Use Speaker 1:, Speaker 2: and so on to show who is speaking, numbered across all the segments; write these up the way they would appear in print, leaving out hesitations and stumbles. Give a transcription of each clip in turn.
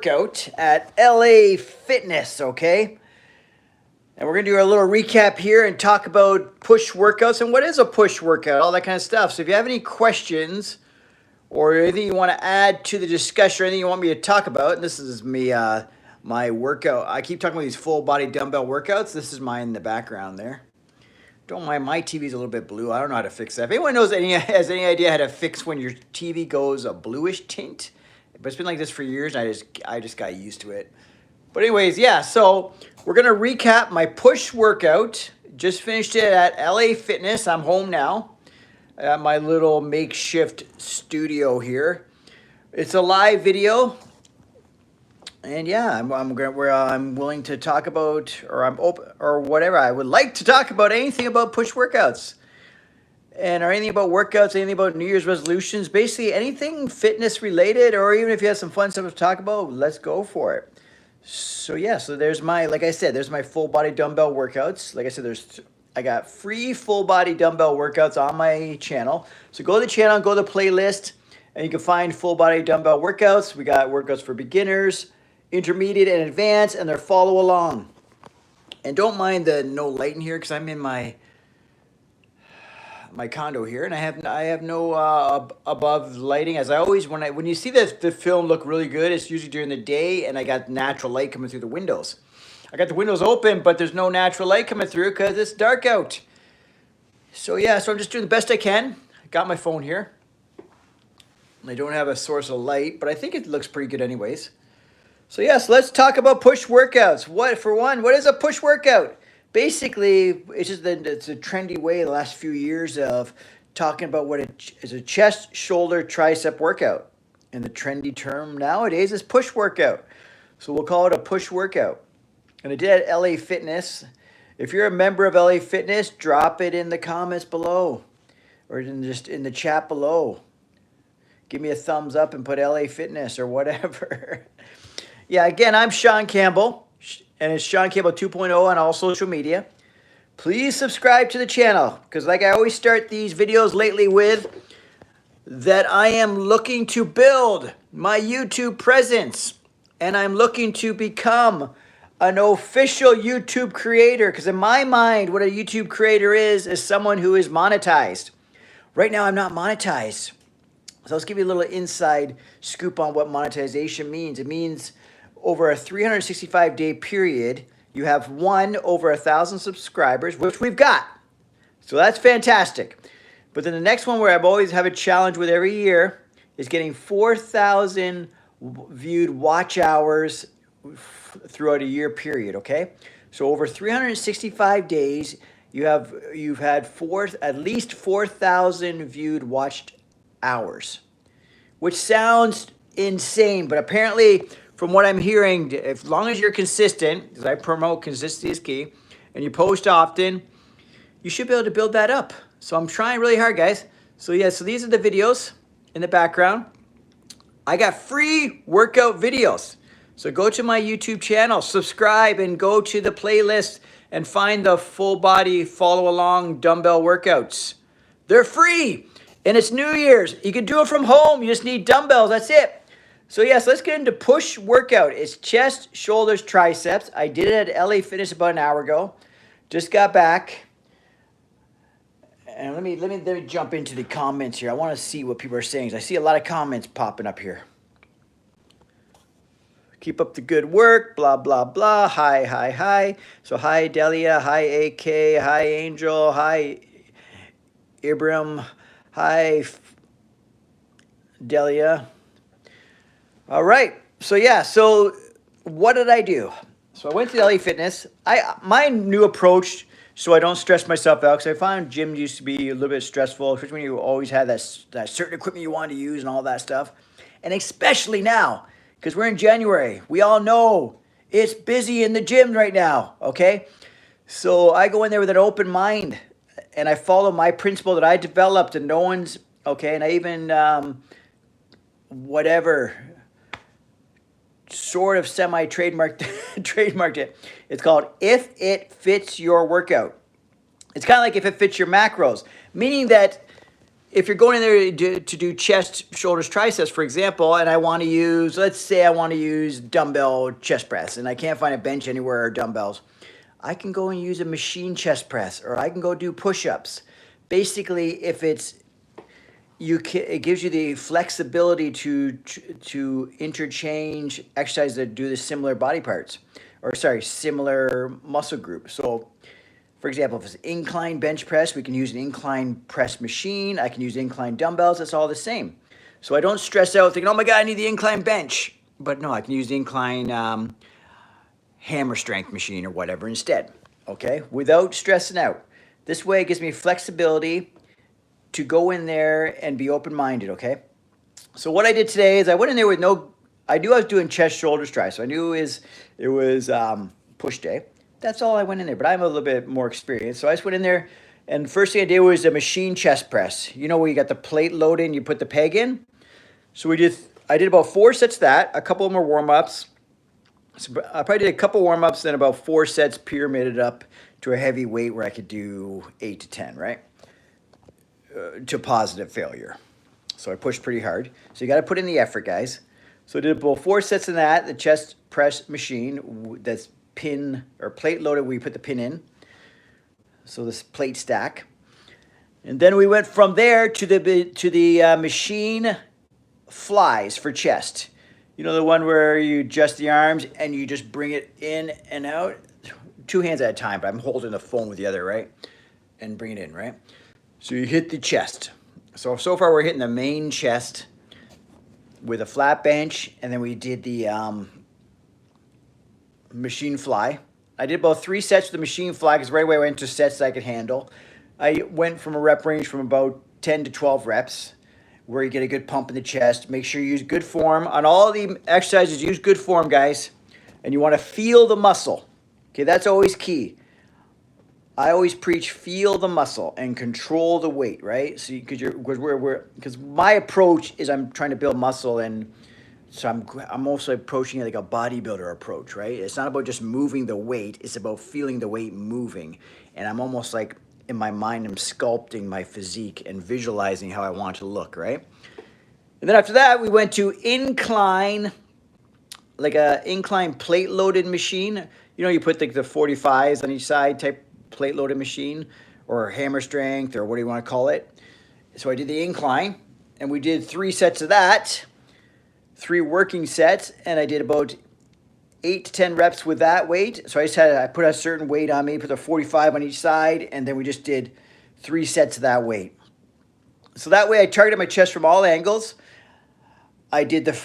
Speaker 1: workout at LA Fitness, okay? And we're going to do a little recap here and talk about push workouts and what is a push workout, all that kind of stuff. So if you have any questions or anything you want to add to the discussion or anything you want me to talk about, and this is me, my workout. I keep talking about these full body dumbbell workouts. This is mine in the background there. Don't mind, my TV's a little bit blue. I don't know how to fix that. If anyone has any idea how to fix when your TV goes a bluish tint, but it's been like this for years, and I just got used to it. But anyways, yeah, so we're going to recap my push workout. Just finished it at LA Fitness. I'm home now at my little makeshift studio here. It's a live video. And yeah, I'm willing to talk about, or I'm open, or whatever. I would like to talk about anything about push workouts, or anything about workouts, anything about New Year's resolutions, basically anything fitness related, or even if you have some fun stuff to talk about, let's go for it. So yeah, so there's my, like I said, there's my full body dumbbell workouts. Like I said, I got free full body dumbbell workouts on my channel. So go to the channel, go to the playlist, and you can find full body dumbbell workouts. We got workouts for beginners, intermediate, and advanced, and they're follow along. And don't mind the no light in here because I'm in my condo here, and I have no above lighting. As I always, when you see the film look really good, it's usually during the day, and I got natural light coming through the windows. I got the windows open, but there's no natural light coming through because it's dark out. So yeah, so I'm just doing the best I can. I got my phone here. I don't have a source of light, but I think it looks pretty good anyways. So yes, let's talk about push workouts. What is a push workout? Basically, it's a trendy way the last few years of talking about what is a chest, shoulder, tricep workout. And the trendy term nowadays is push workout. So we'll call it a push workout. And I did at LA Fitness. If you're a member of LA Fitness, drop it in the comments below or just in the chat below. Give me a thumbs up and put LA Fitness or whatever. Yeah, again, I'm Shaun Campbell, and it's Shaun Campbell 2.0 on all social media. Please subscribe to the channel, because like I always start these videos lately with, that I am looking to build my YouTube presence, and I'm looking to become an official YouTube creator, because in my mind, what a YouTube creator is someone who is monetized. Right now, I'm not monetized. So let's give you a little inside scoop on what monetization means. It means over a 365-day period, you have over 1,000 subscribers, which we've got. So that's fantastic. But then the next one where I always have a challenge with every year is getting 4,000 viewed watch hours throughout a year period, okay? So over 365 days, you've had at least 4,000 viewed watched hours, which sounds insane, but apparently from what I'm hearing, as long as you're consistent, because I promote consistency is key, and you post often, you should be able to build that up. So I'm trying really hard, guys. So yeah, so these are the videos in the background. I got free workout videos. So go to my YouTube channel, subscribe, and go to the playlist and find the full body follow along dumbbell workouts. They're free, and it's New Year's. You can do it from home. You just need dumbbells. That's it. So yes, let's get into push workout. It's chest, shoulders, triceps. I did it at LA Fitness about an hour ago. Just got back. And let me jump into the comments here. I want to see what people are saying. I see a lot of comments popping up here. Keep up the good work, blah, blah, blah. Hi, hi, hi. So hi, Delia. Hi, AK. Hi, Angel. Hi, Ibrahim. Hi, Delia. All right. So yeah. So what did I do? So I went to LA Fitness. My new approach, so I don't stress myself out, because I found gym used to be a little bit stressful, especially when you always had that certain equipment you wanted to use and all that stuff, and especially now because we're in January. We all know it's busy in the gym right now. Okay. So I go in there with an open mind, and I follow my principle that I developed, and no one's okay. And I even whatever. Sort of trademarked it. It's called If It Fits Your Workout. It's kind of like if it fits your macros, meaning that if you're going in there to do chest, shoulders, triceps, for example, and I want to use, let's say I want to use dumbbell chest press, and I can't find a bench anywhere or dumbbells, I can go and use a machine chest press, or I can go do push-ups. Basically, if it's it gives you the flexibility to interchange exercises that do the similar body parts, or sorry, similar muscle groups. So, for example, if it's incline bench press, we can use an incline press machine. I can use incline dumbbells. It's all the same. So I don't stress out thinking, oh my God, I need the incline bench. But no, I can use the incline hammer strength machine or whatever instead, okay? Without stressing out. This way it gives me flexibility to go in there and be open-minded, okay? So what I did today is I went in there with I knew I was doing chest, shoulders, try. So I knew it was push day. That's all I went in there, but I'm a little bit more experienced. So I just went in there, and first thing I did was a machine chest press. You know where you got the plate loaded and you put the peg in? So I did about 4 sets of that, a couple more warm-ups. So I probably did a couple warm-ups, then about 4 sets pyramided up to a heavy weight where I could do 8 to 10, right? To positive failure. So I pushed pretty hard. So you got to put in the effort, guys. So I did about 4 sets of that, the chest press machine that's pin or plate loaded where you put the pin in. So this plate stack. And then we went from there to the machine flies for chest. You know, the one where you adjust the arms and you just bring it in and out? 2 hands at a time, but I'm holding the phone with the other, right? And bring it in, right? So you hit the chest. So far we're hitting the main chest with a flat bench, and then we did the machine fly. I did about 3 sets with the machine fly because right away I went to sets that I could handle. I went from a rep range from about 10 to 12 reps where you get a good pump in the chest. Make sure you use good form. On all the exercises, use good form, guys. And you want to feel the muscle. Okay, that's always key. I always preach feel the muscle and control the weight, right? So because my approach is I'm trying to build muscle, and so I'm also approaching it like a bodybuilder approach, right? It's not about just moving the weight, it's about feeling the weight moving. And I'm almost like in my mind I'm sculpting my physique and visualizing how I want to look, right? And then after that we went to incline, like a incline plate loaded machine. You know, you put like the 45s on each side type plate loaded machine, or hammer strength, or what do you want to call it. So I did the incline, and we did 3 sets of that, 3 working sets, and I did about 8 to 10 reps with that weight. So I put a certain weight on me, put a 45 on each side, and then we just did 3 sets of that weight. So that way I targeted my chest from all angles. I did the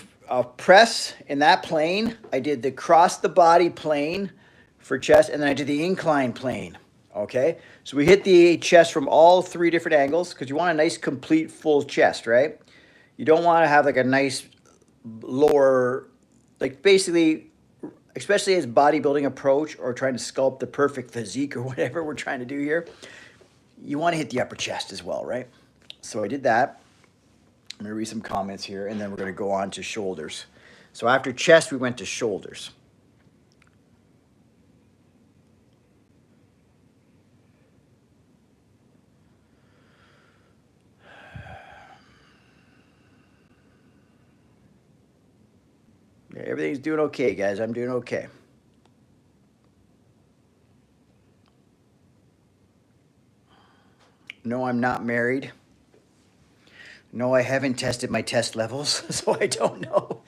Speaker 1: press in that plane. I did the cross the body plane for chest, and then I did the incline plane. Okay, so we hit the chest from all 3 different angles because you want a nice, complete, full chest, right? You don't want to have like a nice lower, like basically, especially as bodybuilding approach or trying to sculpt the perfect physique or whatever we're trying to do here, you want to hit the upper chest as well, right? So I did that. I'm going to read some comments here, and then we're going to go on to shoulders. So after chest, we went to shoulders. Everything's doing okay, guys. I'm doing okay. No, I'm not married. No, I haven't tested my test levels, so I don't know.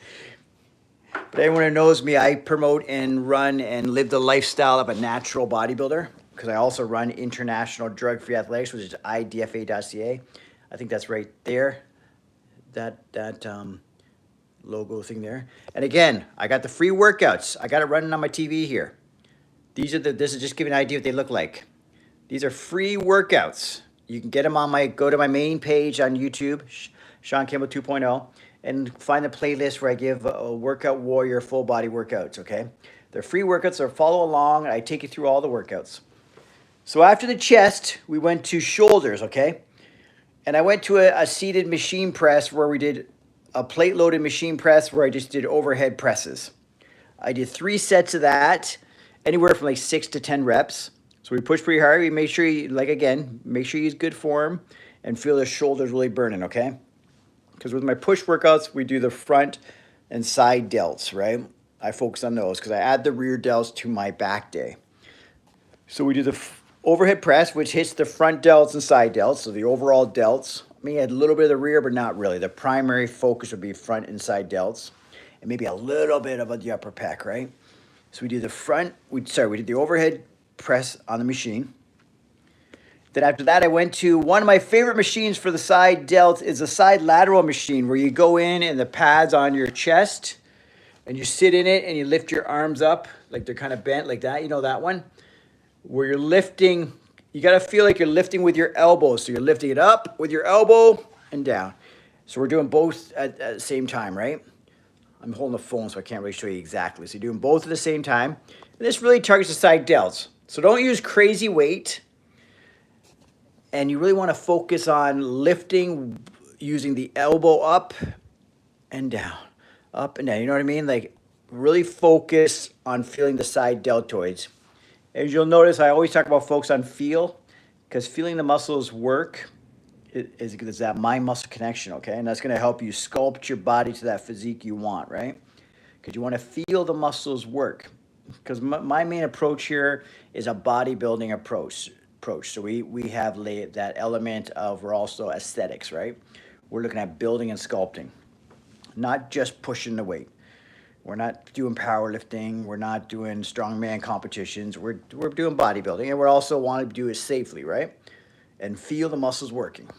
Speaker 1: But anyone who knows me, I promote and run and live the lifestyle of a natural bodybuilder, because I also run International Drug-Free Athletics, which is IDFA.ca. I think that's right there. That logo thing there. And again, I got the free workouts. I got it running on my TV here. This is just giving an idea what they look like. These are free workouts. You can get them on go to my main page on YouTube, Shaun Campbell 2.0, and find the playlist where I give a Workout Warrior full body workouts, okay? They're free workouts, so follow along, and I take you through all the workouts. So after the chest, we went to shoulders, okay? And I went to a seated machine press where we did a plate-loaded machine press where I just did overhead presses. I did 3 sets of that, anywhere from like 6 to 10 reps. So we pushed pretty hard. We make sure you, make sure you use good form and feel the shoulders really burning, okay? Because with my push workouts, we do the front and side delts, right? I focus on those because I add the rear delts to my back day. So we do the overhead press, which hits the front delts and side delts, so the overall delts. I mean, add a little bit of the rear, but not really. The primary focus would be front and side delts, and maybe a little bit of the upper pec, right? So we do the front, we did the overhead press on the machine. Then after that, I went to one of my favorite machines for the side delts is a side lateral machine where you go in and the pad's on your chest and you sit in it and you lift your arms up like they're kind of bent like that. You know that one? Where you're lifting, you got to feel like you're lifting with your elbows. So you're lifting it up with your elbow and down. So we're doing both at the same time, right? I'm holding the phone, so I can't really show you exactly. So you're doing both at the same time. And this really targets the side delts. So don't use crazy weight. And you really want to focus on lifting using the elbow up and down, up and down. You know what I mean? Like really focus on feeling the side deltoids. As you'll notice, I always talk about focus on feel because feeling the muscles work is that mind-muscle connection, okay? And that's going to help you sculpt your body to that physique you want, right? Because you want to feel the muscles work. Because my main approach here is a bodybuilding approach. So we have that element of we're also aesthetics, right? We're looking at building and sculpting, not just pushing the weight. We're not doing powerlifting. We're not doing strongman competitions. We're doing bodybuilding, and we also want to do it safely, right? And feel the muscles working.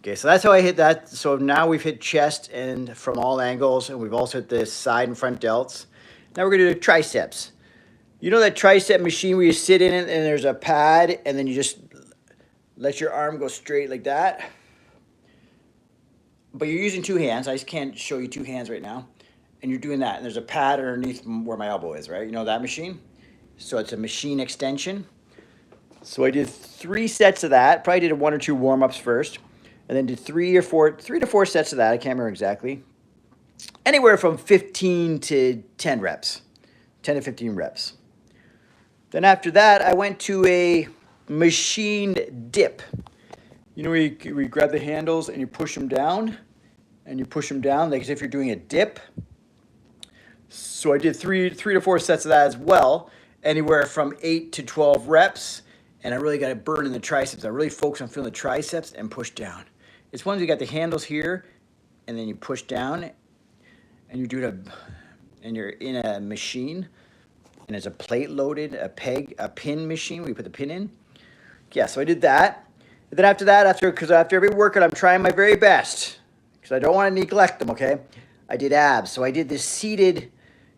Speaker 1: Okay, so that's how I hit that. So now we've hit chest and from all angles, and we've also hit the side and front delts. Now we're going to do triceps. You know that tricep machine where you sit in it and there's a pad and then you just let your arm go straight like that? But you're using two hands. I just can't show you two hands right now. And you're doing that. And there's a pad underneath where my elbow is, right? You know that machine? So it's a machine extension. So I did 3 sets of that. Probably did 1 or 2 warm-ups first. And then did 3 to 4 sets of that. I can't remember exactly. Anywhere from 15 to 10 reps. 10 to 15 reps. Then after that, I went to a machine dip. You know where you grab the handles and you push them down? And you push them down like as if you're doing a dip. So I did 3 to 4 sets of that as well. Anywhere from 8 to 12 reps. And I really got it burning the triceps. I really focus on feeling the triceps and push down. It's one you got the handles here and then you push down and you're doing and you're in a machine. And there's a plate loaded, a pin machine where you put the pin in. Yeah, so I did that. And then after that, because after every workout, I'm trying my very best. Because I don't want to neglect them, okay? I did abs. So I did this seated,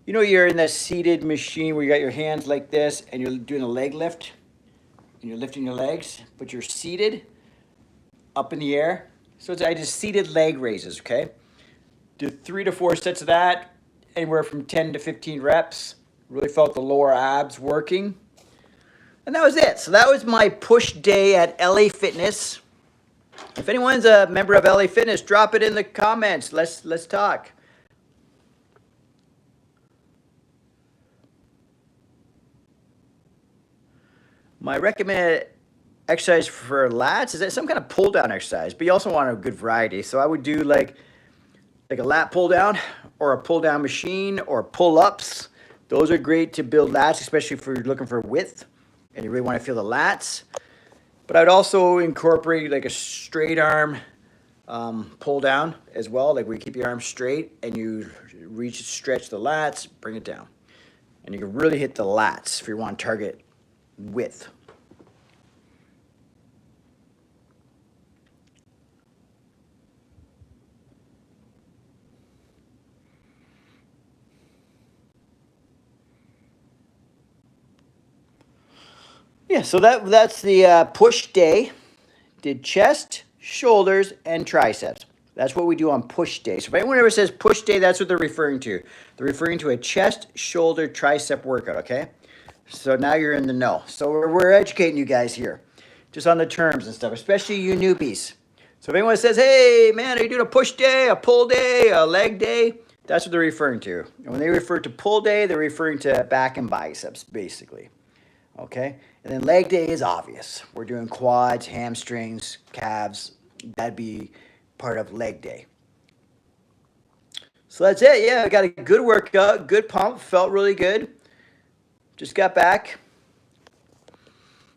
Speaker 1: you know you're in that seated machine where you got your hands like this and you're doing a leg lift. And you're lifting your legs, but you're seated up in the air. So I did seated leg raises, okay? Did 3 to 4 sets of that, anywhere from 10 to 15 reps. Really felt the lower abs working. And that was it. So that was my push day at LA Fitness. If anyone's a member of LA Fitness, drop it in the comments. Let's talk. My recommended exercise for lats is that some kind of pull down exercise, but you also want a good variety. So I would do like a lat pull down or a pull down machine or pull ups. Those are great to build lats, especially if you're looking for width and you really want to feel the lats. But I'd also incorporate like a straight arm pull down as well, like where you keep your arms straight and you stretch the lats, bring it down. And you can really hit the lats if you want to target width. Yeah, so that's the push day. Did chest, shoulders, and triceps. That's what we do on push day. So if anyone ever says push day, that's what they're referring to. They're referring to a chest, shoulder, tricep workout, okay? So now you're in the know. So we're educating you guys here, just on the terms and stuff, especially you newbies. So if anyone says, hey, man, are you doing a push day, a pull day, a leg day? That's what they're referring to. And when they refer to pull day, they're referring to back and biceps, basically. okay? And then leg day is obvious. We're doing quads, hamstrings, calves. That'd be part of leg day. So that's it. Yeah, I got a good workout, good pump, felt really good. Just got back.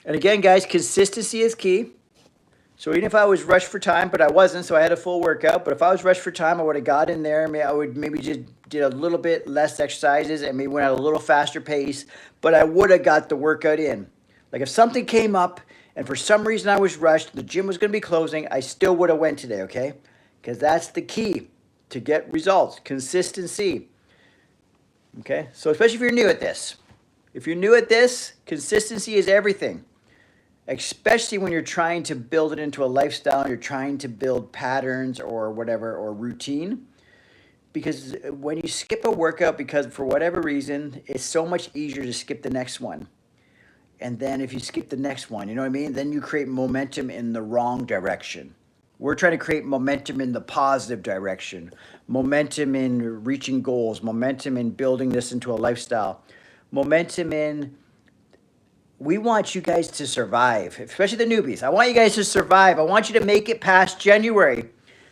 Speaker 1: And again, guys, consistency is key. So even if I was rushed for time, but I wasn't, so I had a full workout. But if I was rushed for time, I would have got in there. I would maybe just did a little bit less exercises and maybe went at a little faster pace. But I would have got the workout in. Like if something came up and for some reason I was rushed, the gym was going to be closing, I still would have went today, okay? Because that's the key to get results, consistency. Okay, so especially if you're new at this. If you're new at this, consistency is everything. Especially when you're trying to build it into a lifestyle, you're trying to build patterns or whatever, or routine. Because when you skip a workout, because for whatever reason, it's so much easier to skip the next one. And then if you skip the next one, you know what I mean? Then you create momentum in the wrong direction. We're trying to create momentum in the positive direction. Momentum in reaching goals. Momentum in building this into a lifestyle. Momentum in... We want you guys to survive, especially the newbies. I want you guys to survive. I want you to make it past January.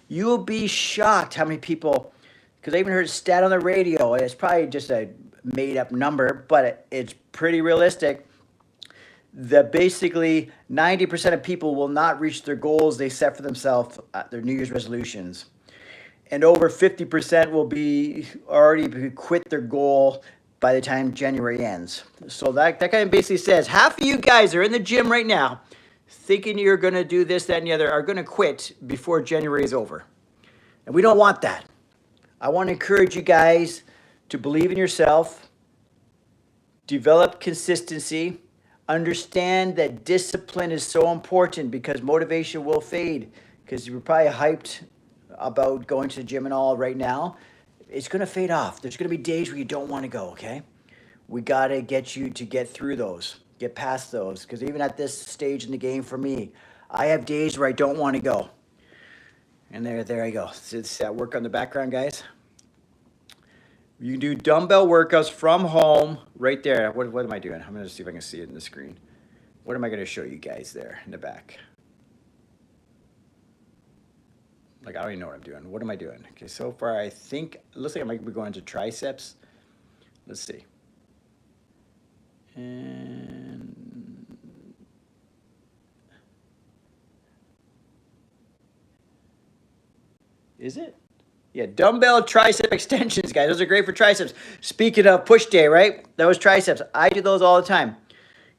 Speaker 1: You will be shocked how many people, because I even heard a stat on the radio. It's probably just a made-up number, but it's pretty realistic, that basically 90% of people will not reach their goals they set for themselves, their New Year's resolutions. And over 50% will be already quit their goal by the time January ends. So that kind of basically says half of you guys are in the gym right now thinking you're going to do this, that, and the other, are going to quit before January is over. And we don't want that. I want to encourage you guys to believe in yourself, develop consistency, understand that discipline is so important because motivation will fade, because you're probably hyped about going to the gym and all right now. It's going to fade off. There's going to be days where you don't want to go, okay? We got to get you to get through those, get past those, because even at this stage in the game for me, I have days where I don't want to go. And there I go. It's that work on the background, guys. You can do dumbbell workouts from home right there. What am I doing? I'm going to see if I can see it in the screen. What am I going to show you guys there in the back? Like, I don't even know what I'm doing. What am I doing? Okay, so far I think, it looks like I might be going to triceps. Let's see. And is it? Yeah, dumbbell tricep extensions, guys. Those are great for triceps. Speaking of push day, right? Those triceps. I do those all the time.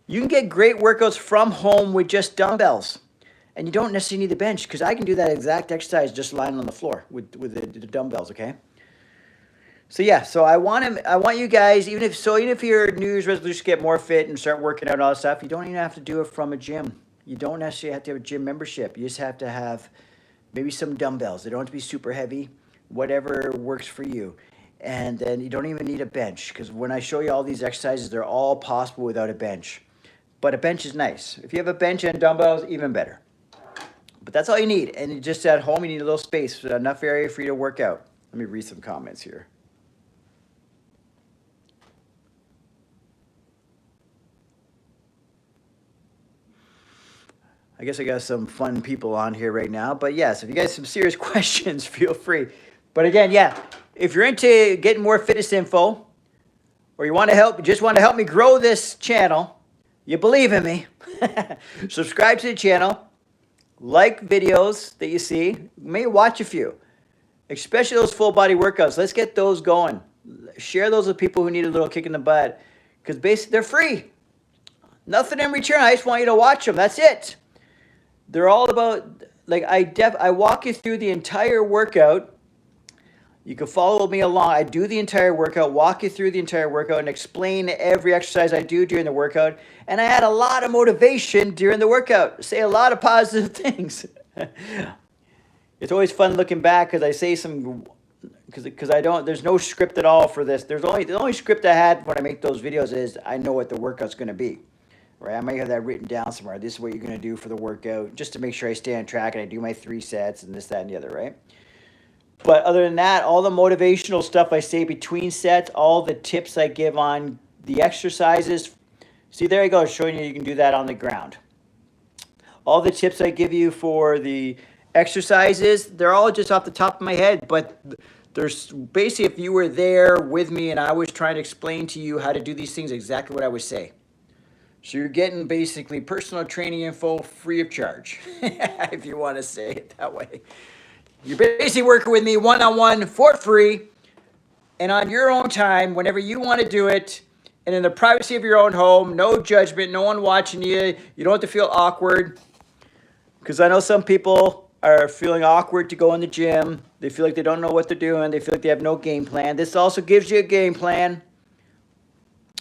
Speaker 1: You can get great workouts from home with just dumbbells. And you don't necessarily need the bench, because I can do that exact exercise just lying on the floor with the dumbbells, okay? So yeah, so I want you guys, even if your New Year's resolution to get more fit and start working out and all that stuff, you don't even have to do it from a gym. You don't necessarily have to have a gym membership. You just have to have maybe some dumbbells. They don't have to be super heavy, whatever works for you. And then you don't even need a bench, because when I show you all these exercises, they're all possible without a bench. But a bench is nice. If you have a bench and dumbbells, even better. But that's all you need. And you just at home, you need a little space, enough area for you to work out. Let me read some comments here. I guess I got some fun people on here right now. But yes, if you guys have some serious questions, feel free. But again, yeah, if you're into getting more fitness info, or you want to help, just want to help me grow this channel, you believe in me, subscribe to the channel. Like videos that you see. Maybe watch a few. Especially those full body workouts. Let's get those going. Share those with people who need a little kick in the butt. Because basically they're free. Nothing in return. I just want you to watch them. That's it. They're all about, like, I walk you through the entire workout. You can follow me along. I do the entire workout, walk you through the entire workout, and explain every exercise I do during the workout. And I add a lot of motivation during the workout. Say a lot of positive things. It's always fun looking back because I say some, because there's no script at all for this. The only script I had when I make those videos is I know what the workout's going to be. Right? I might have that written down somewhere. This is what you're going to do for the workout, just to make sure I stay on track and I do my 3 sets and this, that, and the other, right? But other than that, all the motivational stuff I say between sets, all the tips I give on the exercises See, there you go, showing you can do that on the ground. All the tips I give you for the exercises, they're all just off the top of my head, but there's basically, if you were there with me and I was trying to explain to you how to do these things, exactly what I would say. So you're getting basically personal training info free of charge, if you want to say it that way. You're basically working with me one-on-one for free and on your own time, whenever you want to do it, and in the privacy of your own home, no judgment, no one watching you. You don't have to feel awkward, because I know some people are feeling awkward to go in the gym. They feel like they don't know what they're doing. They feel like they have no game plan. This also gives you a game plan.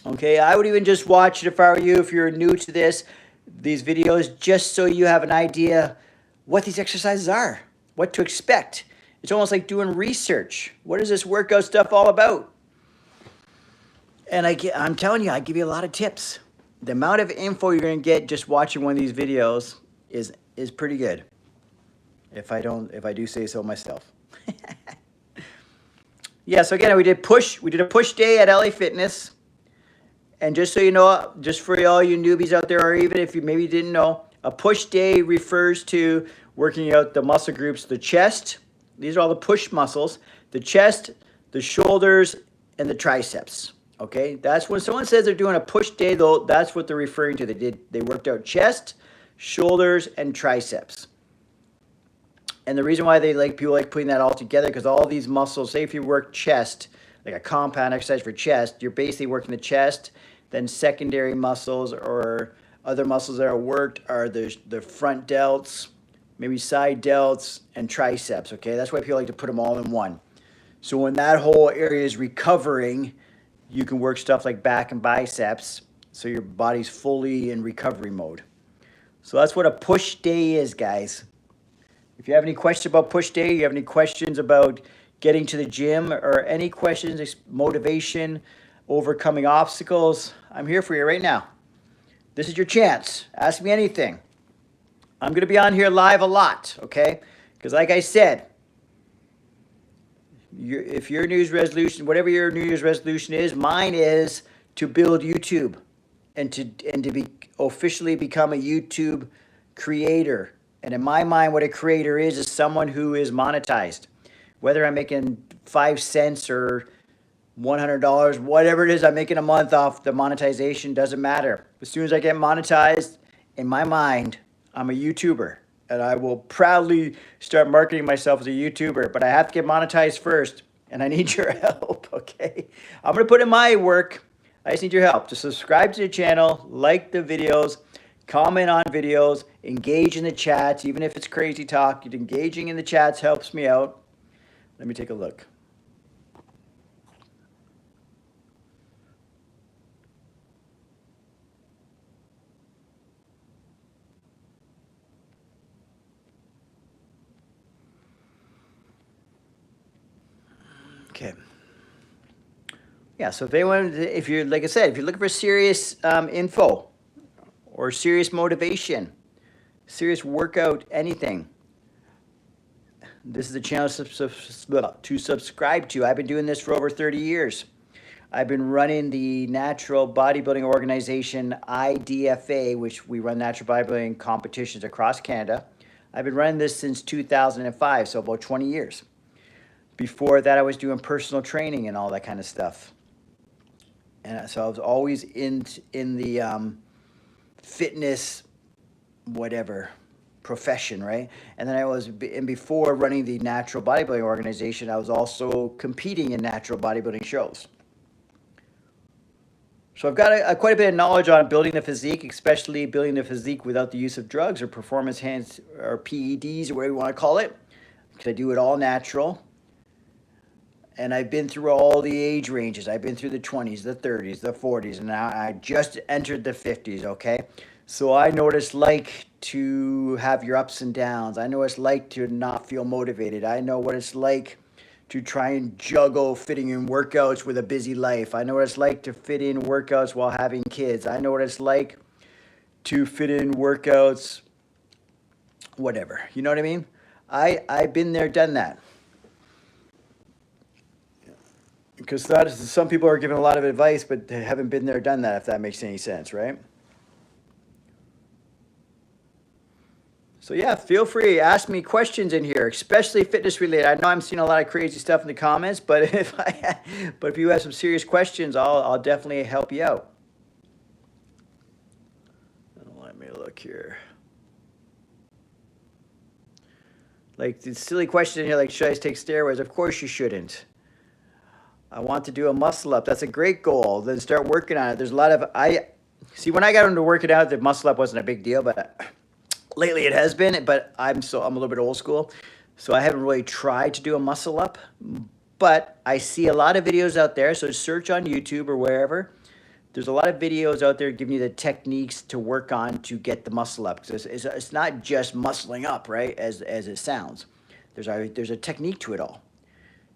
Speaker 1: Okay, I would even just watch it if I were you, if you're new to these videos, just so you have an idea what these exercises are, what to expect. It's almost like doing research. What is this workout stuff all about? And I'm telling you, I give you a lot of tips. The amount of info you're going to get just watching one of these videos is pretty good. If I do say so myself. Yeah, so again, we did a push day at LA Fitness. And just so you know, just for all you newbies out there, or even if you maybe didn't know, a push day refers to working out the muscle groups, the chest. These are all the push muscles, the chest, the shoulders, and the triceps. Okay, that's when someone says they're doing a push day, though, that's what they're referring to. They worked out chest, shoulders, and triceps. And the reason why people like putting that all together, because all these muscles, say if you work chest, like a compound exercise for chest, you're basically working the chest. Then secondary muscles or other muscles that are worked are the front delts, maybe side delts, and triceps. Okay, that's why people like to put them all in one. So when that whole area is recovering, you can work stuff like back and biceps, so your body's fully in recovery mode. So that's what a push day is, guys. If you have any questions about push day, you have any questions about getting to the gym, or any questions, motivation, overcoming obstacles, I'm here for you right now. This is your chance. Ask me anything. I'm going to be on here live a lot, okay? Because like I said, if your New Year's resolution, whatever your New Year's resolution is, mine is to build YouTube and to officially become a YouTube creator. And in my mind, what a creator is someone who is monetized. Whether I'm making 5 cents or $100, whatever it is I'm making a month off the monetization, doesn't matter. As soon as I get monetized, in my mind, I'm a YouTuber. And I will proudly start marketing myself as a YouTuber. But I have to get monetized first. And I need your help, okay? I'm going to put in my work. I just need your help. Just subscribe to the channel, like the videos, comment on videos, engage in the chats. Even if it's crazy talk, engaging in the chats helps me out. Let me take a look. Okay. Yeah, so if you're, like I said, if you're looking for serious info or serious motivation, serious workout, anything, this is the channel to subscribe to. I've been doing this for over 30 years. I've been running the natural bodybuilding organization, IDFA, which we run natural bodybuilding competitions across Canada. I've been running this since 2005, so about 20 years. Before that, I was doing personal training and all that kind of stuff. And so I was always in the fitness, whatever, profession, right? And then before running the natural bodybuilding organization, I was also competing in natural bodybuilding shows. So I've got quite a bit of knowledge on building the physique, especially building the physique without the use of drugs or performance enhanced or PEDs or whatever you want to call it, because I do it all natural. And I've been through all the age ranges. I've been through the 20s, the 30s, the 40s, and now I just entered the 50s, okay? So I know what it's like to have your ups and downs. I know what it's like to not feel motivated. I know what it's like to try and juggle fitting in workouts with a busy life. I know what it's like to fit in workouts while having kids. I know what it's like to fit in workouts, whatever. You know what I mean? I've been there, done that. Because some people are giving a lot of advice, but they haven't been there, done that, if that makes any sense, right? So yeah, feel free, ask me questions in here, especially fitness related. I know I'm seeing a lot of crazy stuff in the comments, but if you have some serious questions, I'll definitely help you out. Let me look here. Like the silly question in here, like, should I take steroids? Of course you shouldn't. I want to do a muscle up. That's a great goal. Then start working on it. There's a lot of see, when I got into working out, the muscle up wasn't a big deal, but lately it has been. But I'm a little bit old school, so I haven't really tried to do a muscle up. But I see a lot of videos out there. So search on YouTube or wherever. There's a lot of videos out there giving you the techniques to work on to get the muscle up. Because it's not just muscling up, right? As it sounds. There's a technique to it all.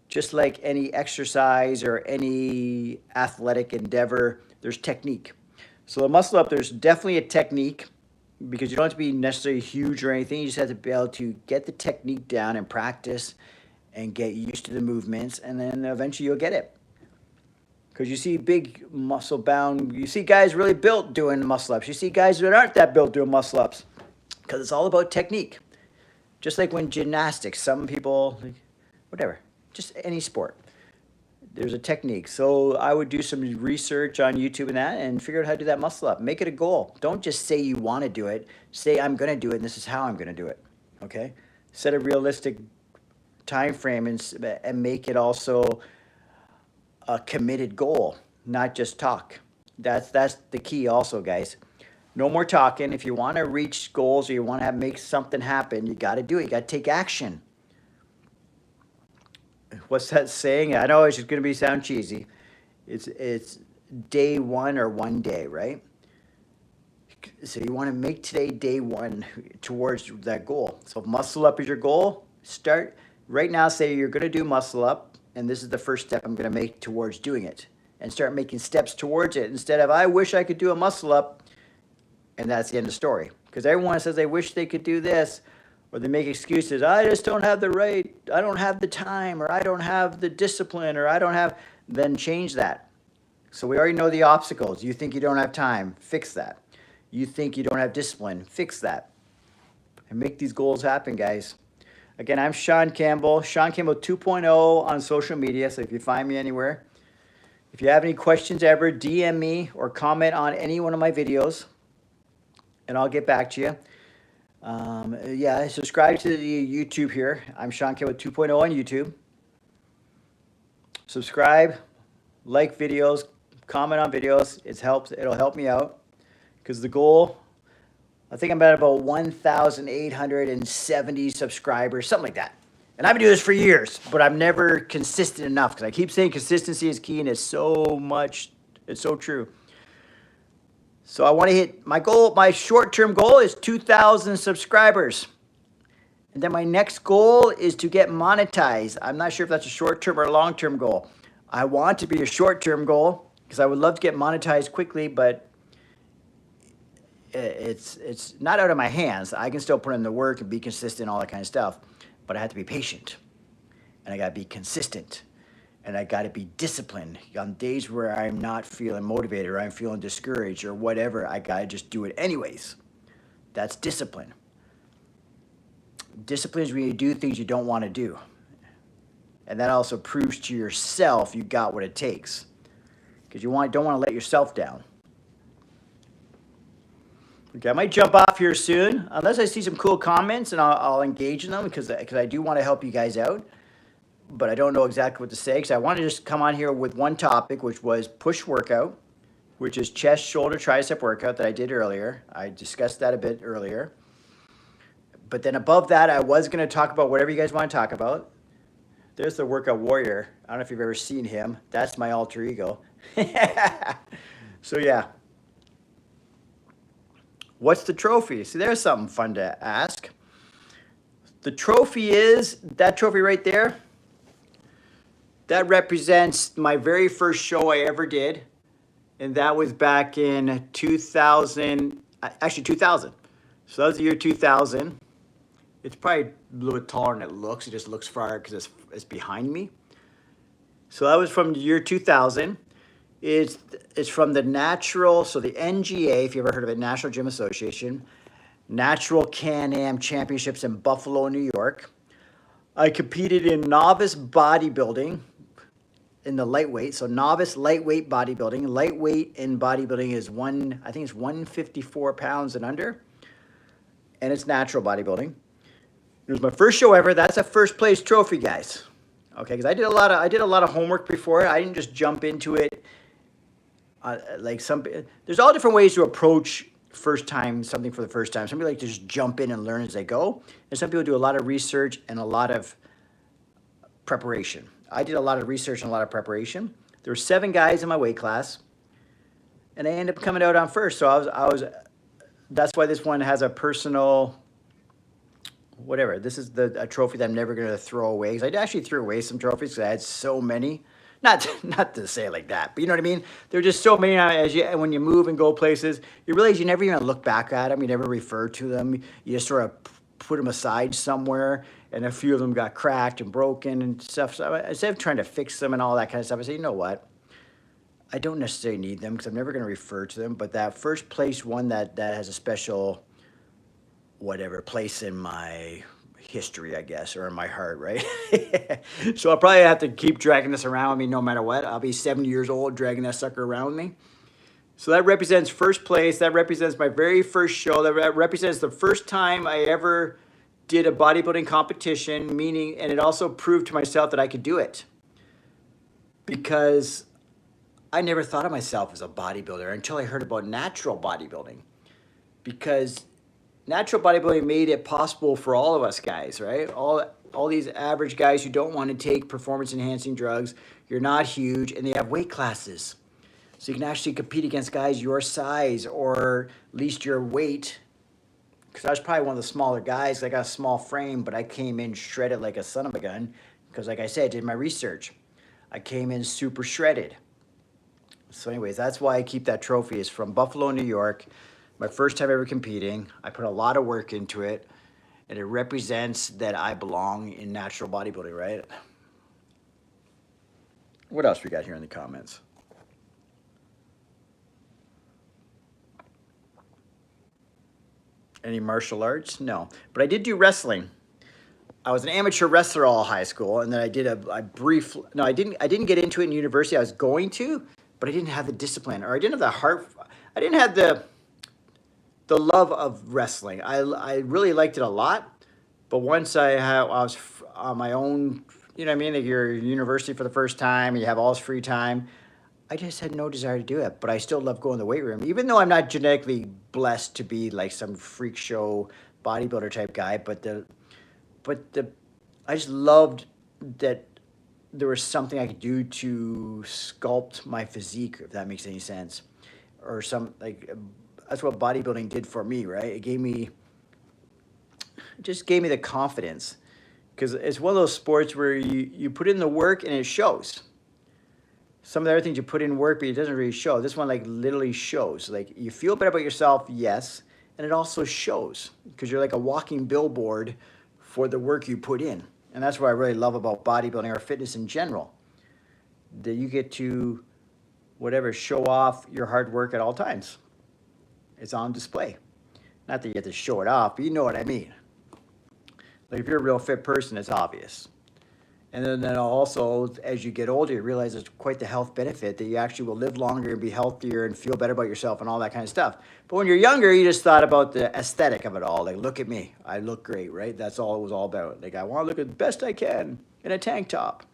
Speaker 1: Just like any exercise or any athletic endeavor, there's technique. So the muscle up, there's definitely a technique, because you don't have to be necessarily huge or anything. You just have to be able to get the technique down and practice and get used to the movements, and then eventually you'll get it. Because you see big muscle bound, you see guys really built doing muscle ups. You see guys that aren't that built doing muscle ups, because it's all about technique. Just like when gymnastics, some people, whatever, just any sport, there's a technique. So I would do some research on YouTube and that, and figure out how to do that muscle up. Make it a goal. Don't just say you want to do it. Say, I'm going to do it, and this is how I'm going to do it. Okay? Set a realistic time frame and make it also a committed goal, not just talk. That's the key also, guys. No more talking. If you want to reach goals, or you want to make something happen, you got to do it. You got to take action. What's that saying? I know it's just going to sound cheesy. It's day one or one day, right? So you want to make today day one towards that goal. So if muscle up is your goal, start right now. Say you're going to do muscle up, and this is the first step I'm going to make towards doing it. And start making steps towards it, instead of, I wish I could do a muscle up, and that's the end of the story. Because everyone says they wish they could do this, or they make excuses. I just don't have I don't have the time, or I don't have the discipline, or I don't have, then change that. So we already know the obstacles. You think you don't have time, fix that. You think you don't have discipline, fix that. And make these goals happen, guys. Again, I'm Shaun Campbell, Shaun Campbell 2.0 on social media, so if you find me anywhere. If you have any questions ever, DM me or comment on any one of my videos, and I'll get back to you. Yeah, subscribe to the YouTube here. I'm Shaun Campbell 2.0 on YouTube. Subscribe, like videos, comment on videos. It'll help me out, because the goal, I think I'm at about 1,870 subscribers, something like that. And I've been doing this for years, but I'm never consistent enough, because I keep saying consistency is key, and it's so true. So I want to hit my goal. My short-term goal is 2,000 subscribers. And then my next goal is to get monetized. I'm not sure if that's a short-term or a long-term goal. I want to be a short-term goal, because I would love to get monetized quickly, but it's not out of my hands. I can still put in the work and be consistent, all that kind of stuff. But I have to be patient, and I got to be consistent, and I got to be disciplined. On days where I'm not feeling motivated, or I'm feeling discouraged, or whatever, I got to just do it anyways. That's discipline. Discipline is when you do things you don't want to do. And that also proves to yourself you got what it takes, because you don't want to let yourself down. Okay, I might jump off here soon, unless I see some cool comments, and I'll engage in them, because I do want to help you guys out. But I don't know exactly what to say, because I want to just come on here with one topic, which was push workout, which is chest, shoulder, tricep workout that I did earlier. I discussed that a bit earlier. But then above that, I was going to talk about whatever you guys want to talk about. There's the workout warrior. I don't know if you've ever seen him. That's my alter ego. So yeah. What's the trophy? See, there's something fun to ask. The trophy is that trophy right there. That represents my very first show I ever did. And that was back in 2000. Actually, 2000. So that was the year 2000. It's probably a little bit taller than it looks. It just looks far because it's behind me. So that was from the year 2000. It's from the Natural, so the NGA, if you ever heard of it, National Gym Association, Natural Can-Am Championships in Buffalo, New York. I competed in novice bodybuilding in the lightweight. So novice lightweight bodybuilding. Lightweight in bodybuilding is I think it's 154 pounds and under. And it's natural bodybuilding. It was my first show ever. That's a first place trophy, guys. Okay, because I did a lot of homework before. I didn't just jump into it. There's all different ways to approach something for the first time. Some people like to just jump in and learn as they go. And some people do a lot of research and a lot of preparation. I did a lot of research and a lot of preparation. There were 7 guys in my weight class, and I ended up coming out on first. So that's why this one has a personal, whatever. This is a trophy that I'm never going to throw away. Because I actually threw away some trophies because I had so many. Not to say it like that, but you know what I mean? There are just so many, when you move and go places, you realize you never even look back at them. You never refer to them. You just sort of put them aside somewhere, and a few of them got cracked and broken and stuff. So instead of trying to fix them and all that kind of stuff, I say, you know what? I don't necessarily need them because I'm never going to refer to them. But that first place one that has a special, whatever, place in my history, I guess, or in my heart, right? So I'll probably have to keep dragging this around with me no matter what. I'll be 70 years old dragging that sucker around with me. So that represents first place. That represents my very first show. That represents the first time I ever did a bodybuilding competition, and it also proved to myself that I could do it. Because I never thought of myself as a bodybuilder until I heard about natural bodybuilding. Because natural bodybuilding made it possible for all of us guys, right? All these average guys who don't want to take performance-enhancing drugs, you're not huge, and they have weight classes. So you can actually compete against guys your size or at least your weight. Because I was probably one of the smaller guys. I got a small frame, but I came in shredded like a son of a gun. Because like I said, I did my research. I came in super shredded. So anyways, that's why I keep that trophy. It's from Buffalo, New York. My first time ever competing. I put a lot of work into it, and it represents that I belong in natural bodybuilding, right? What else we got here in the comments? Any martial arts? No, but I did do wrestling. I was an amateur wrestler all high school, and then I did a brief. No, I didn't get into it in university. I was going to, but I didn't have the discipline, or I didn't have the heart. I didn't have the love of wrestling. I really liked it a lot, but once I was on my own, you know what I mean? Like you're at university for the first time, you have all this free time. I just had no desire to do it, but I still love going to the weight room, even though I'm not genetically blessed to be like some freak show bodybuilder type guy. I just loved that there was something I could do to sculpt my physique, if that makes any sense, or that's what bodybuilding did for me, right? It just gave me the confidence, because it's one of those sports where you put in the work and it shows. Some of the other things you put in work, but it doesn't really show. This one literally shows. Like you feel better about yourself, yes, and it also shows because you're like a walking billboard for the work you put in. And that's what I really love about bodybuilding or fitness in general. That you get to, show off your hard work at all times. It's on display. Not that you have to show it off, but you know what I mean. Like if you're a real fit person, it's obvious. And then also, as you get older, you realize it's quite the health benefit that you actually will live longer and be healthier and feel better about yourself and all that kind of stuff. But when you're younger, you just thought about the aesthetic of it all. Like, look at me. I look great, right? That's all it was all about. Like, I want to look the best I can in a tank top.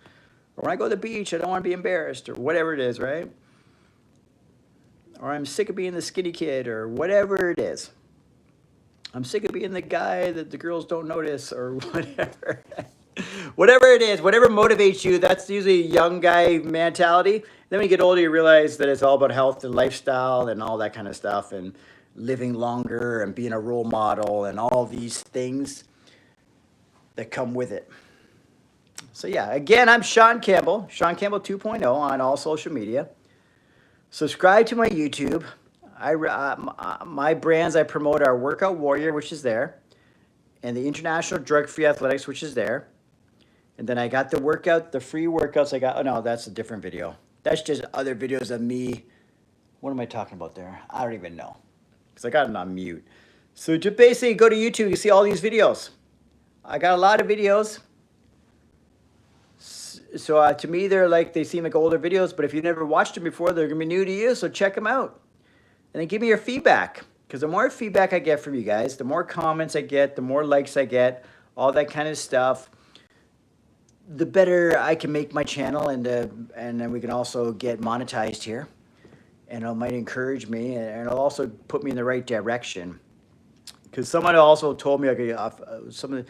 Speaker 1: Or when I go to the beach, I don't want to be embarrassed or whatever it is, right? Or I'm sick of being the skinny kid or whatever it is. I'm sick of being the guy that the girls don't notice or whatever. Whatever it is, whatever motivates you, that's usually a young guy mentality. Then when you get older, you realize that it's all about health and lifestyle and all that kind of stuff and living longer and being a role model and all these things that come with it. So yeah, again, I'm Shaun Campbell, Shaun Campbell 2.0 on all social media. Subscribe to my YouTube. My brands I promote are Workout Warrior, which is there, and the International Drug-Free Athletics, which is there. And then I got the workout, the free workouts I got. Oh, no, that's a different video. That's just other videos of me. What am I talking about there? I don't even know because I got it on mute. So just basically go to YouTube. You see all these videos. I got a lot of videos. So to me, they seem like older videos, but if you've never watched them before, they're gonna be new to you. So check them out, and then give me your feedback. Because the more feedback I get from you guys, the more comments I get, the more likes I get, all that kind of stuff, the better I can make my channel, and then we can also get monetized here, and it might encourage me, and it'll also put me in the right direction. Because someone also told me, some of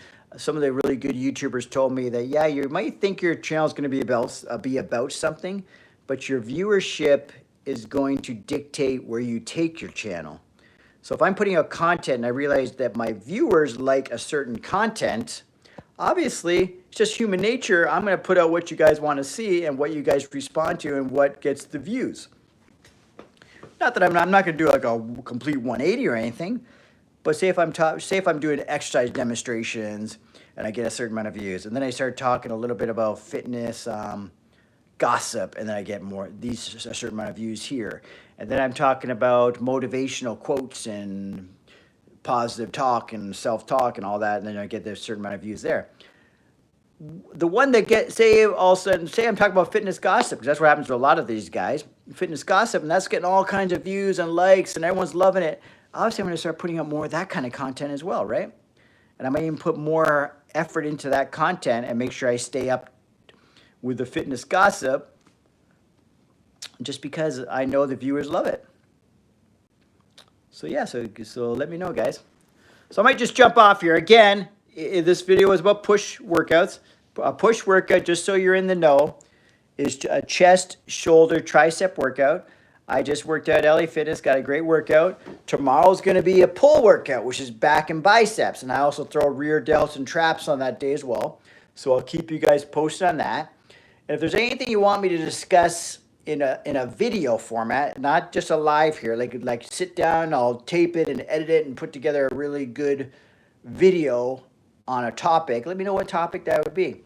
Speaker 1: the really good YouTubers told me that, yeah, you might think your channel is going to be about something, but your viewership is going to dictate where you take your channel. So if I'm putting out content and I realize that my viewers like a certain content, obviously it's just human nature. I'm going to put out what you guys want to see and what you guys respond to and what gets the views. Not that I'm not going to do like a complete 180 or anything. But say if I'm doing exercise demonstrations and I get a certain amount of views, and then I start talking a little bit about fitness gossip, and then I get a certain amount of views here, and then I'm talking about motivational quotes and positive talk and self-talk and all that, and then I get a certain amount of views there. The one that say I'm talking about fitness gossip, because that's what happens to a lot of these guys, fitness gossip, and that's getting all kinds of views and likes, and everyone's loving it. Obviously, I'm going to start putting out more of that kind of content as well, right? And I might even put more effort into that content and make sure I stay up with the fitness gossip, just because I know the viewers love it. So yeah, so let me know, guys. So I might just jump off here. Again, this video is about push workouts. A push workout, just so you're in the know, is a chest, shoulder, tricep workout. I just worked out at LA Fitness, got a great workout. Tomorrow's going to be a pull workout, which is back and biceps. And I also throw rear delts and traps on that day as well. So I'll keep you guys posted on that. And if there's anything you want me to discuss in a video format, not just a live here, like sit down, I'll tape it and edit it and put together a really good video on a topic, let me know what topic that would be.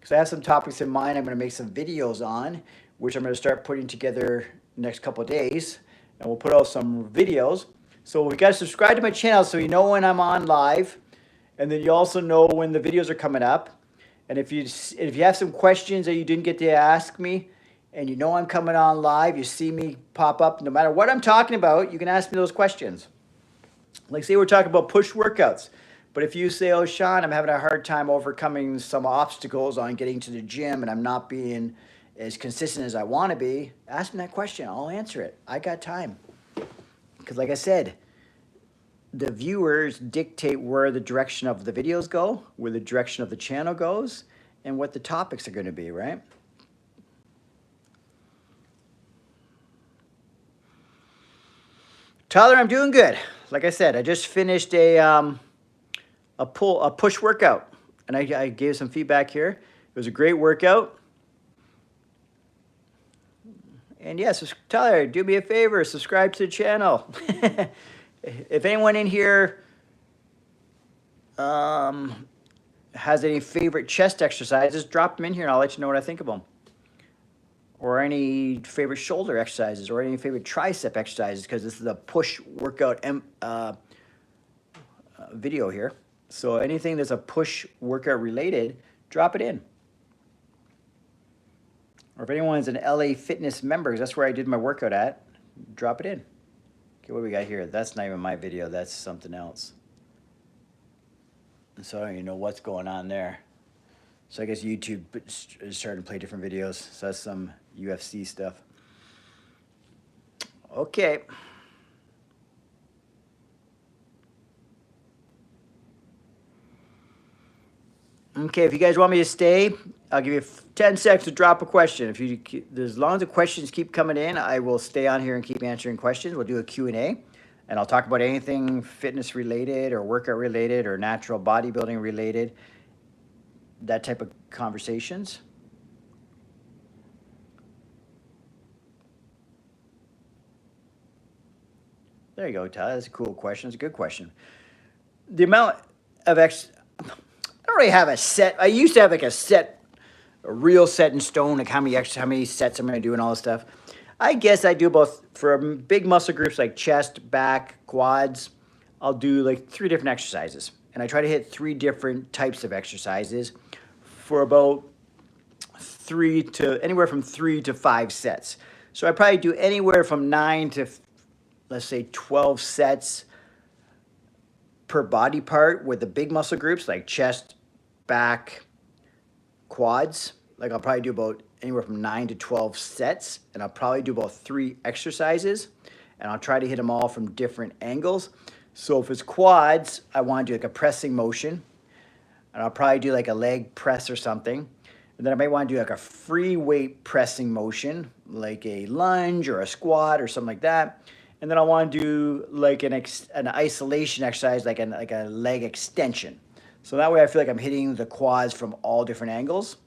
Speaker 1: Because I have some topics in mind I'm going to make some videos on, which I'm going to start putting together next couple of days, and we'll put out some videos. So you got to subscribe to my channel so you know when I'm on live, and then you also know when the videos are coming up. And if you have some questions that you didn't get to ask me, and you know I'm coming on live, you see me pop up, no matter what I'm talking about, you can ask me those questions. Like say we're talking about push workouts, but if you say, oh Shaun, I'm having a hard time overcoming some obstacles on getting to the gym and I'm not being as consistent as I want to be, ask me that question. I'll answer it. I got time. Because like I said, the viewers dictate where the direction of the videos go, where the direction of the channel goes, and what the topics are going to be, right? Tyler, I'm doing good. Like I said, I just finished a push workout, and I gave some feedback here. It was a great workout. And yes, Tyler, do me a favor, subscribe to the channel. If anyone in here has any favorite chest exercises, drop them in here and I'll let you know what I think of them. Or any favorite shoulder exercises or any favorite tricep exercises, because this is a push workout video here. So anything that's a push workout related, drop it in. Or if anyone's an LA Fitness member, that's where I did my workout at, drop it in. Okay, what do we got here? That's not even my video. That's something else. So I don't even know what's going on there. So I guess YouTube is starting to play different videos. So that's some UFC stuff. Okay. Okay, if you guys want me to stay, I'll give you 10 seconds to drop a question. As long as the questions keep coming in, I will stay on here and keep answering questions. We'll do a Q&A, and I'll talk about anything fitness related or workout related or natural bodybuilding related, that type of conversations. There you go, Tyler. That's a cool question. It's a good question. The amount of I don't really have a set. I used to have like a set a real set in stone, like how many sets I'm going to do and all this stuff. I guess I do both for big muscle groups like chest, back, quads. I'll do like 3 different exercises, and I try to hit 3 different types of exercises for about anywhere from 3 to 5 sets. So I probably do anywhere from 9 to, let's say, 12 sets per body part with the big muscle groups like chest, back, quads. Like I'll probably do about anywhere from 9 to 12 sets, and I'll probably do about 3 exercises, and I'll try to hit them all from different angles. So if it's quads, I want to do like a pressing motion, and I'll probably do like a leg press or something. And then I might want to do like a free weight pressing motion, like a lunge or a squat or something like that. And then I want to do like an isolation exercise, like a leg extension. So that way I feel like I'm hitting the quads from all different angles.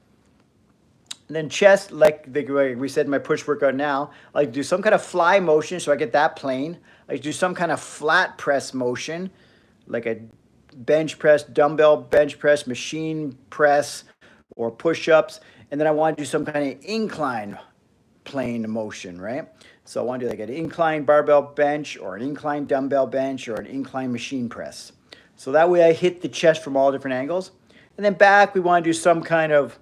Speaker 1: And then chest, like we said in my push workout now, I like to do some kind of fly motion so I get that plane. I like to do some kind of flat press motion, like a bench press, dumbbell bench press, machine press, or push-ups. And then I want to do some kind of incline plane motion, right? So I want to do like an incline barbell bench or an incline dumbbell bench or an incline machine press. So that way I hit the chest from all different angles. And then back, we want to do some kind of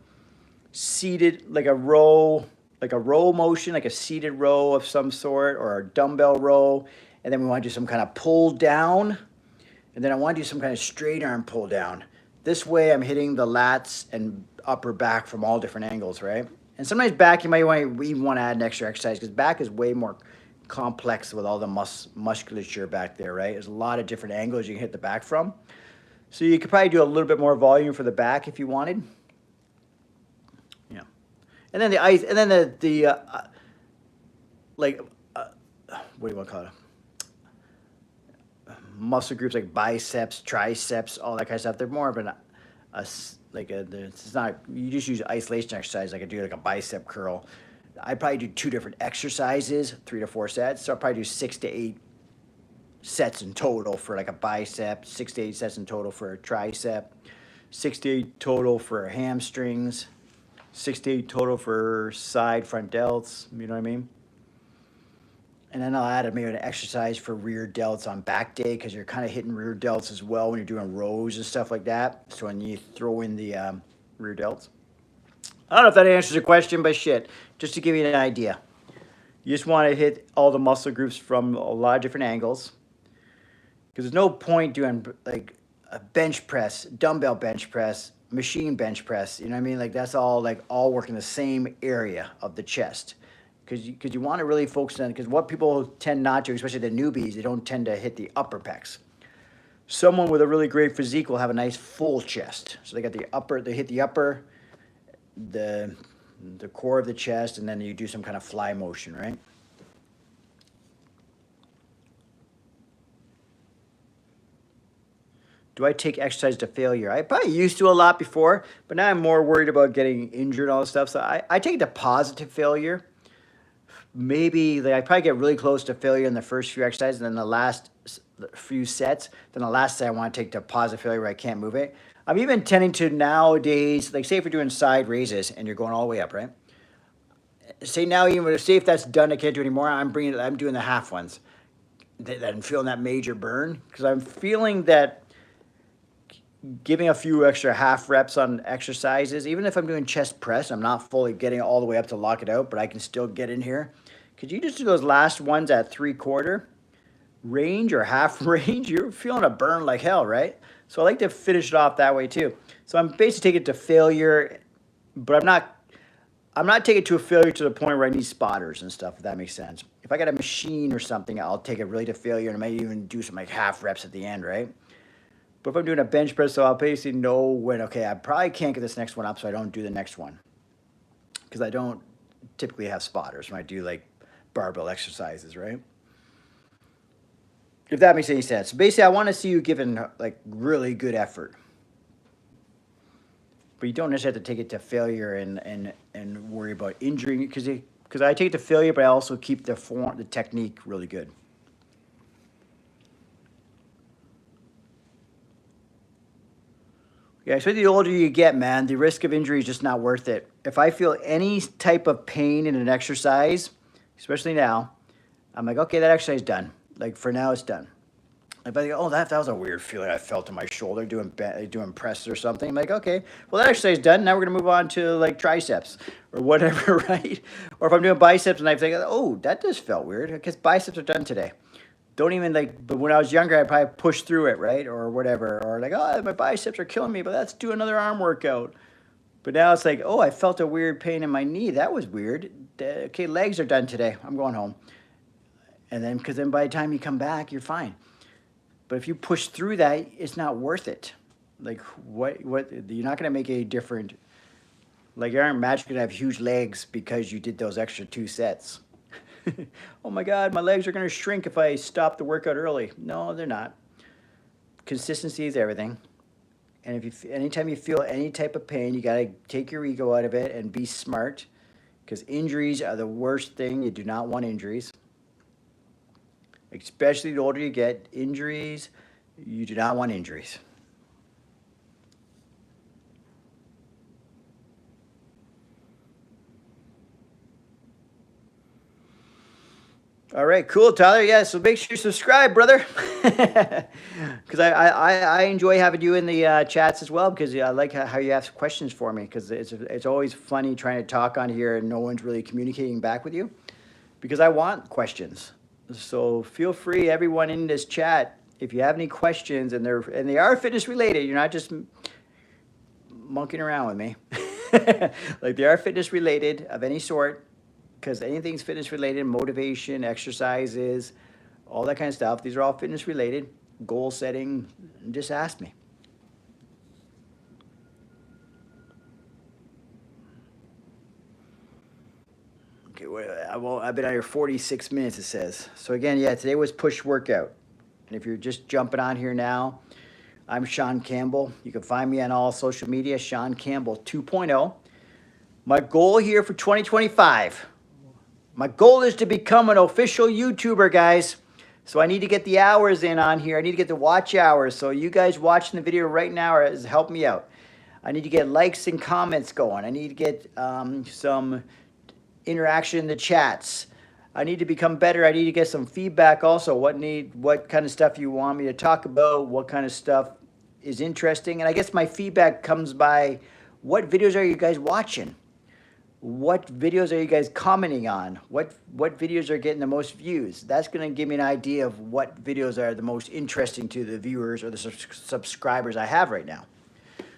Speaker 1: seated, like a row motion, like a seated row of some sort, or a dumbbell row. And then we want to do some kind of pull down. And then I want to do some kind of straight arm pull down. This way I'm hitting the lats and upper back from all different angles, right? And sometimes back, you might even want to add an extra exercise because back is way more complex with all the musculature back there, right? There's a lot of different angles you can hit the back from. So you could probably do a little bit more volume for the back if you wanted. Yeah. And then what do you want to call it? Muscle groups like biceps, triceps, all that kind of stuff. They're more of it's not, you just use isolation exercise. Like I do like a bicep curl. I probably do 2 different exercises, 3 to 4 sets. So I'll probably do 6 to 8 sets in total for like a bicep, 6 to 8 sets in total for a tricep, 6 to 8 total for hamstrings, 6 to 8 total for side front delts. You know what I mean? And then I'll add maybe an exercise for rear delts on back day because you're kind of hitting rear delts as well when you're doing rows and stuff like that. So when you throw in the rear delts. I don't know if that answers your question, but shit, just to give you an idea. You just want to hit all the muscle groups from a lot of different angles. Because there's no point doing like a bench press, dumbbell bench press, machine bench press. You know what I mean? Like that's all working the same area of the chest. Because you want to really focus on, because what people tend not to, especially the newbies, they don't tend to hit the upper pecs. Someone with a really great physique will have a nice full chest. So they got the upper, they hit the upper, the core of the chest, and then you do some kind of fly motion, right? Do I take exercise to failure? I probably used to a lot before, but now I'm more worried about getting injured and all this stuff. So I take it to positive failure. Maybe I probably get really close to failure in the first few exercises, and then the last few sets, then the last set I want to take to positive failure where I can't move it. I'm even tending to nowadays, like say if you're doing side raises and you're going all the way up, right? Say now, even say if that's done, I can't do anymore. I'm doing the half ones. That I'm feeling that major burn because I'm feeling that giving a few extra half reps on exercises, even if I'm doing chest press, I'm not fully getting all the way up to lock it out, but I can still get in here. Could you just do those last ones at 3/4 range or half range? You're feeling a burn like hell, right? So I like to finish it off that way too. So I'm basically taking it to failure, but I'm not taking it to a failure to the point where I need spotters and stuff, if that makes sense. If I got a machine or something, I'll take it really to failure and I might even do some like half reps at the end, right? But if I'm doing a bench press, so I'll basically know when, okay, I probably can't get this next one up, so I don't do the next one. Because I don't typically have spotters when I do like barbell exercises, right? If that makes any sense. So basically, I want to see you giving like really good effort. But you don't necessarily have to take it to failure and worry about injuring it. Because I take it to failure, but I also keep the technique really good. Yeah, especially the older you get, man, the risk of injury is just not worth it. If I feel any type of pain in an exercise, especially now, I'm like, okay, that exercise is done. Like for now, it's done. If I think, oh, that was a weird feeling I felt in my shoulder doing press or something. I'm like, okay, well, that exercise is done. Now we're gonna move on to like triceps or whatever, right? Or if I'm doing biceps and I think, oh, that just felt weird because biceps are done today. Don't even like, but when I was younger, I'd probably push through it, right? Or whatever. Or like, oh, my biceps are killing me, but let's do another arm workout. But now it's like, oh, I felt a weird pain in my knee. That was weird. Okay, legs are done today. I'm going home. And then, because then by the time you come back, you're fine. But if you push through that, it's not worth it. Like, what, you're not going to make any different, like, you aren't magically going to have huge legs because you did those extra 2 sets. Oh my God, my legs are going to shrink if I stop the workout early. No, they're not. Consistency is everything. And if you, anytime you feel any type of pain, you got to take your ego out of it and be smart, because injuries are the worst thing. You do not want injuries. Especially the older you get, injuries, you do not want injuries. All right, cool, Tyler. Yeah, so make sure you subscribe, brother. Because I enjoy having you in the chats as well, because I like how you ask questions for me, because it's always funny trying to talk on here and no one's really communicating back with you, because I want questions. So feel free, everyone in this chat, if you have any questions, and they are fitness related, you're not just monkeying around with me. Like, they are fitness related of any sort, because anything's fitness related, motivation, exercises, all that kind of stuff. These are all fitness related, goal setting, just ask me. Okay, I've been out here 46 minutes, it says. So again, yeah, today was push workout. And if you're just jumping on here now, I'm Shaun Campbell. You can find me on all social media, Shaun Campbell 2.0. My goal here for 2025, my goal is to become an official YouTuber, guys. So I need to get the hours in on here. I need to get the watch hours. So you guys watching the video right now is help me out. I need to get likes and comments going. I need to get some interaction in the chats. I need to become better. I need to get some feedback also. What kind of stuff you want me to talk about? What kind of stuff is interesting? And I guess my feedback comes by, what videos are you guys watching? What videos are you guys commenting on? What videos are getting the most views? That's going to give me an idea of what videos are the most interesting to the viewers or the subscribers I have right now.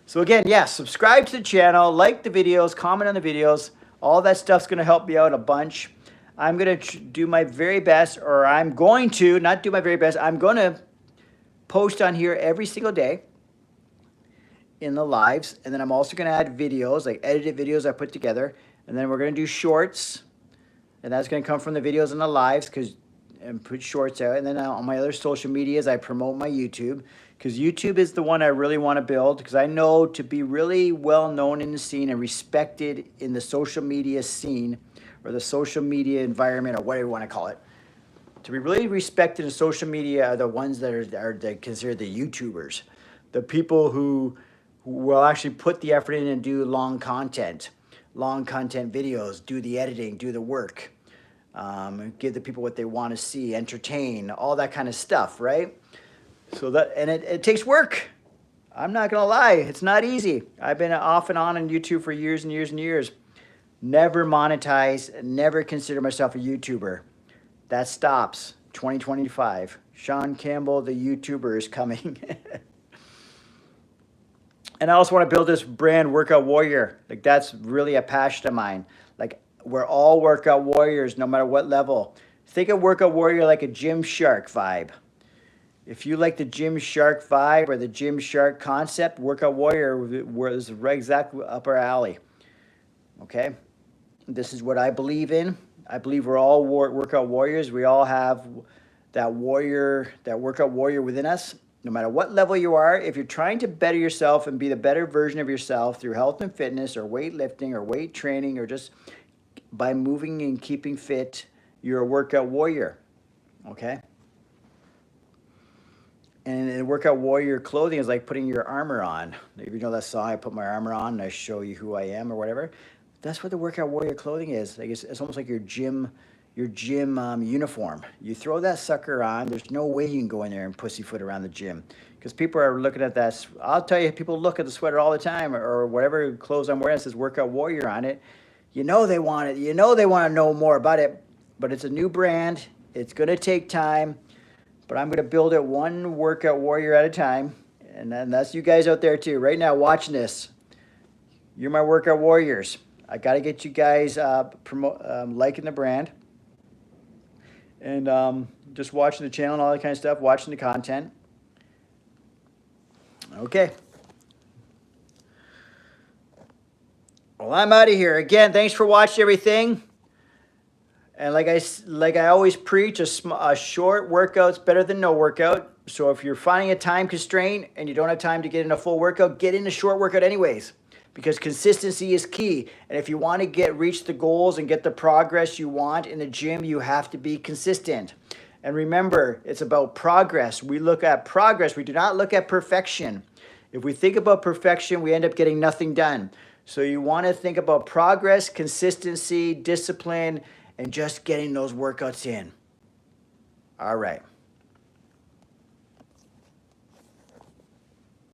Speaker 1: So again, yeah, subscribe to the channel, like the videos, comment on the videos. All that stuff's going to help me out a bunch. I'm going to do my very best, or I'm going to, not do my very best, I'm going to post on here every single day in the lives. And then I'm also going to add videos, like edited videos I put together. And then we're going to do shorts. And that's going to come from the videos and the lives, and put shorts out. And then on my other social medias, I promote my YouTube, because YouTube is the one I really want to build, because I know to be really well known in the scene and respected in the social media scene, or the social media environment, or whatever you want to call it, to be really respected in social media are the ones that are considered the YouTubers, the people who will actually put the effort in and do long content videos, do the editing, do the work, give the people what they want to see, entertain, all that kind of stuff, right? So that, and it takes work. I'm not gonna lie, it's not easy. I've been off and on YouTube for years and years and years. Never monetize, never consider myself a YouTuber. That stops 2025. Shaun Campbell, the YouTuber, is coming. And I also want to build this brand, Workout Warrior. Like, that's really a passion of mine. Like, we're all workout warriors, no matter what level. Think of Workout Warrior like a Gymshark vibe. If you like the Gymshark vibe or the Gymshark concept, Workout Warrior is right exactly up our alley. Okay? This is what I believe in. I believe we're all workout warriors. We all have that workout warrior within us. No matter what level you are, if you're trying to better yourself and be the better version of yourself through health and fitness or weightlifting or weight training or just by moving and keeping fit, you're a workout warrior, okay? And workout warrior clothing is like putting your armor on. If you know that song, I put my armor on and I show you who I am or whatever. That's what the workout warrior clothing is. Like it's almost like your gym uniform. You throw that sucker on. There's no way you can go in there and pussyfoot around the gym because people are looking at that. I'll tell you, people look at the sweater all the time or whatever clothes I'm wearing. It says workout warrior on it. You know they want it. You know they want to know more about it. But it's a new brand. It's going to take time. But I'm going to build it one workout warrior at a time. And then that's you guys out there too. Right now watching this. You're my workout warriors. I got to get you guys liking the brand. And just watching the channel and all that kind of stuff. Watching the content. Okay. Well, I'm out of here. Again, thanks for watching everything. And like I always preach, a short workout's better than no workout. So if you're finding a time constraint and you don't have time to get in a full workout, get in a short workout anyways. Because consistency is key. And if you want to reach the goals and get the progress you want in the gym, you have to be consistent. And remember, it's about progress. We look at progress. We do not look at perfection. If we think about perfection, we end up getting nothing done. So you want to think about progress, consistency, discipline, and just getting those workouts in. All right.